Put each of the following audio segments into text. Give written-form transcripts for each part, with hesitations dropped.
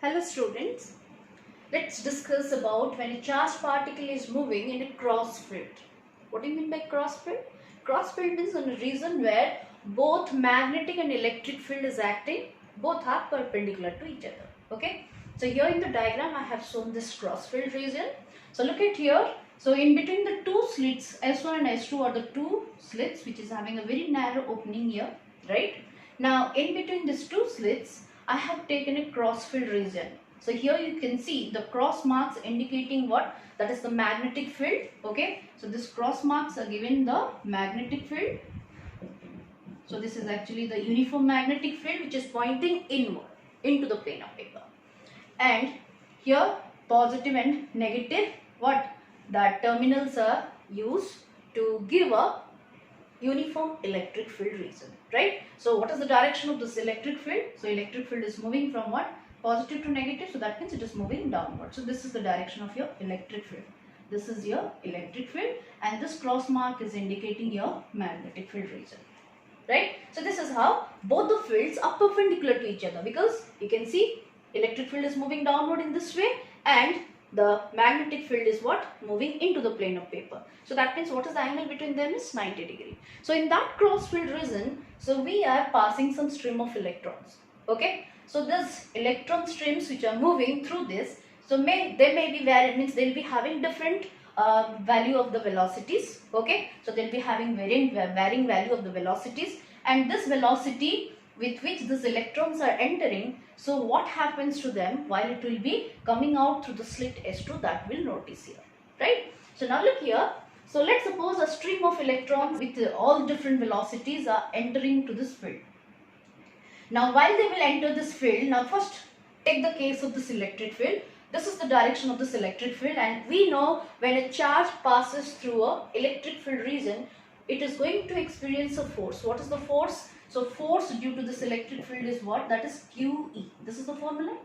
Hello students, let's discuss about when a charged particle is moving in a cross field. What do you mean by cross field? Cross field is a region where both magnetic and electric field is acting, both are perpendicular to each other. Okay, so here in the diagram I have shown this cross field region. So look at here. So in between the two slits S1 and S2 are the two slits which is having a very narrow opening here, right? Now in between these two slits I have taken a cross field region. So here you can see the cross marks indicating what? That is the magnetic field. Okay. So this cross marks are given the magnetic field. So this is actually the uniform magnetic field which is pointing inward into the plane of paper. And here positive and negative, what? The terminals are used to give a uniform electric field region, right? So what is the direction of this electric field? So electric field is moving from what? Positive to negative, so that means it is moving downward. So this is the direction of your electric field. This is your electric field and this cross mark is indicating your magnetic field region, right? So this is how both the fields are perpendicular to each other, because you can see electric field is moving downward in this way and the magnetic field is what? Moving into the plane of paper. So that means what is the angle between them is 90 degree. So in that cross field region, so we are passing some stream of electrons. Okay. So this electron streams which are moving through this, so they may be varying, means they will be having different value of the velocities. Okay. So they will be having varying value of the velocities, and this velocity with which these electrons are entering, so what happens to them while it will be coming out through the slit S2, that will notice here, right? So now look here. So let's suppose a stream of electrons with all different velocities are entering to this field. Now while they will enter this field, now first take the case of this electric field. This is the direction of this electric field, and we know when a charge passes through a electric field region, it is going to experience a force. What is the force? So force due to this electric field is what? That is QE. This is the formula,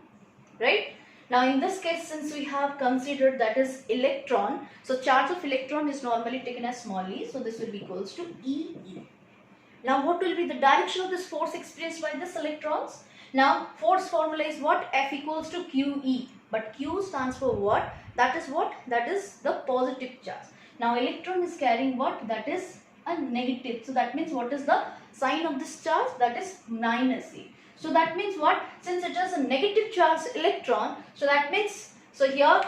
right? Now in this case, since we have considered that is electron, so charge of electron is normally taken as small e, so this will be equals to EE. Now what will be the direction of this force experienced by this electrons? Now force formula is what? F equals to QE, but Q stands for what? That is what? That is the positive charge. Now electron is carrying what? That is a negative. So that means what is the sign of this charge? That is minus E. So that means what? Since it is a negative charge electron, so that means, so here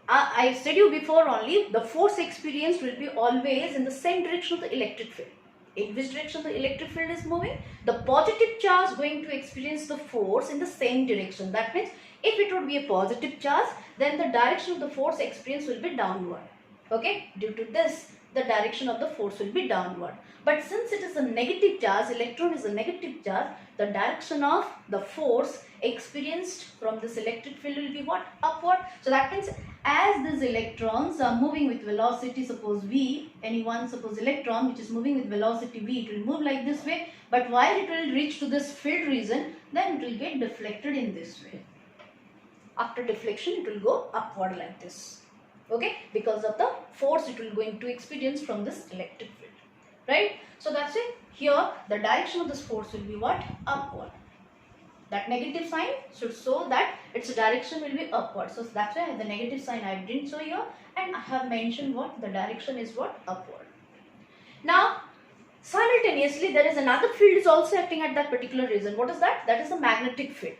I said you before only, the force experienced will be always in the same direction of the electric field. In which direction the electric field is moving? The positive charge going to experience the force in the same direction. That means if it would be a positive charge, then the direction of the force experienced will be downward. Okay, due to this, the direction of the force will be downward. But since it is a negative charge, electron is a negative charge, the direction of the force experienced from this electric field will be what? Upward. So that means as these electrons are moving with velocity, suppose v, suppose electron which is moving with velocity v, it will move like this way, but while it will reach to this field region, then it will get deflected in this way. After deflection, it will go upward like this. Okay, because of the force it will going to experience from this electric field, right? So that's it. Here the direction of this force will be what? Upward. That negative sign should show that its direction will be upward. So that's why the negative sign I didn't show here, and I have mentioned what? The direction is what? Upward. Now simultaneously there is another field is also acting at that particular region. What is that? That is the magnetic field.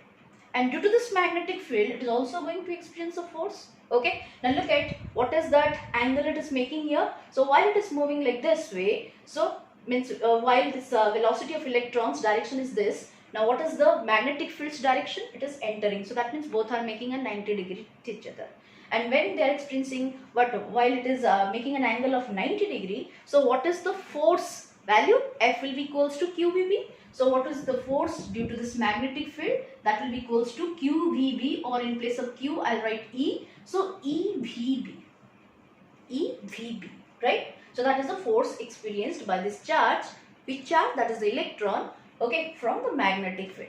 And due to this magnetic field, it is also going to experience a force. Okay. Now look at what is that angle it is making here. So while it is moving like this way, so means while this velocity of electrons direction is this. Now what is the magnetic field's direction? It is entering. So that means both are making a 90 degree to each other. And when they are experiencing what, while it is making an angle of 90 degree, so what is the force value? F will be equals to QVB. So what is the force due to this magnetic field? That will be equals to QVB, or in place of Q I'll write E. So EVB. EVB, right? So that is the force experienced by this charge. Which charge? That is the electron, okay, from the magnetic field.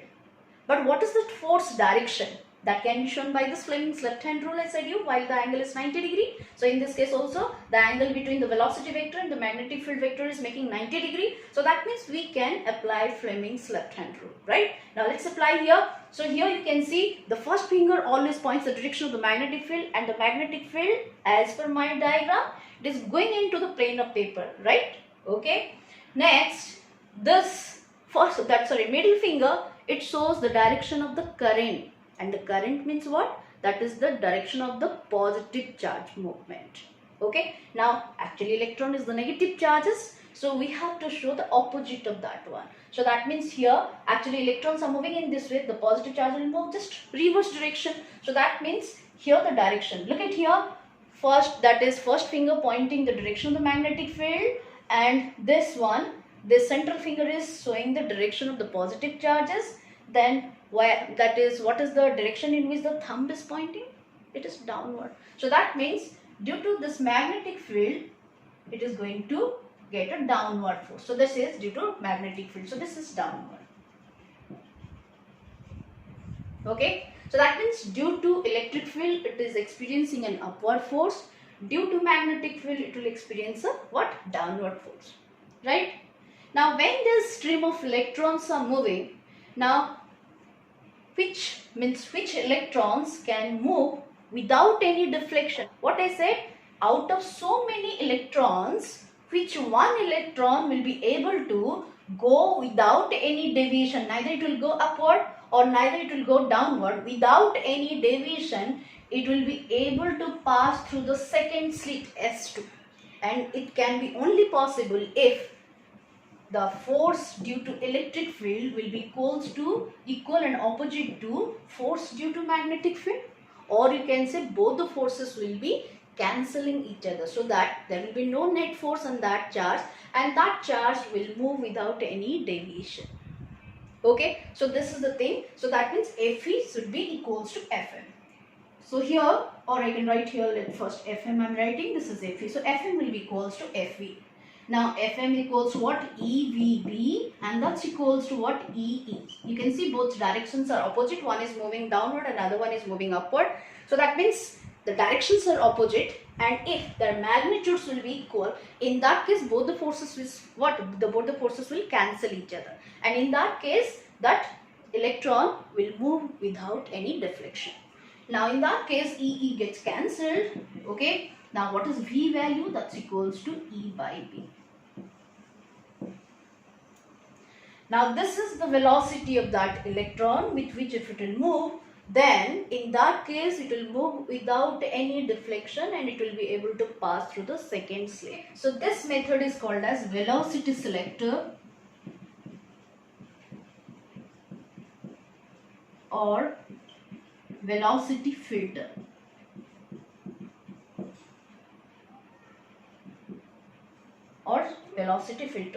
But what is the force direction? That can be shown by this Fleming's left hand rule, I said you, while the angle is 90 degree. So in this case also, the angle between the velocity vector and the magnetic field vector is making 90 degree. So that means we can apply Fleming's left hand rule, right? Now let's apply here. So here you can see the first finger always points the direction of the magnetic field, and the magnetic field, as per my diagram, it is going into the plane of paper, right? Okay. Next, this first, middle finger, it shows the direction of the current. And the current means what? That is the direction of the positive charge movement. Okay. Now, actually electron is the negative charges. So, we have to show the opposite of that one. So, that means here, actually electrons are moving in this way. The positive charge will move just reverse direction. So, that means here the direction. Look at here. First, that is first finger pointing the direction of the magnetic field. And this one, this central finger is showing the direction of the positive charges. Then what is the direction in which the thumb is pointing? It is downward. So that means due to this magnetic field, it is going to get a downward force. So this is due to magnetic field. So this is downward. Okay. So that means due to electric field, it is experiencing an upward force. Due to magnetic field, it will experience a what? Downward force. Right? Now when this stream of electrons are moving, now which electrons can move without any deflection? What I said, out of so many electrons, which one electron will be able to go without any deviation? Neither it will go upward or neither it will go downward. Without any deviation, it will be able to pass through the second slit S2. And it can be only possible if the force due to electric field will be equal and opposite to force due to magnetic field, or you can say both the forces will be cancelling each other, so that there will be no net force on that charge and that charge will move without any deviation. Okay, so this is the thing. So that means Fe should be equals to Fm. So here, or I can write here, let first Fm I am writing, this is Fe. So Fm will be equals to Fe. Now Fm equals to what? EVB, and that's equals to what? EE. You can see both directions are opposite. One is moving downward and other one is moving upward. So that means the directions are opposite, and if their magnitudes will be equal, in that case both the forces will both the forces will cancel each other, and in that case that electron will move without any deflection. Now in that case EE gets cancelled. Okay. Now what is V value? That's equals to E by B. Now this is the velocity of that electron with which if it will move, then in that case it will move without any deflection and it will be able to pass through the second slit. So this method is called as velocity selector or velocity filter. Or velocity filter.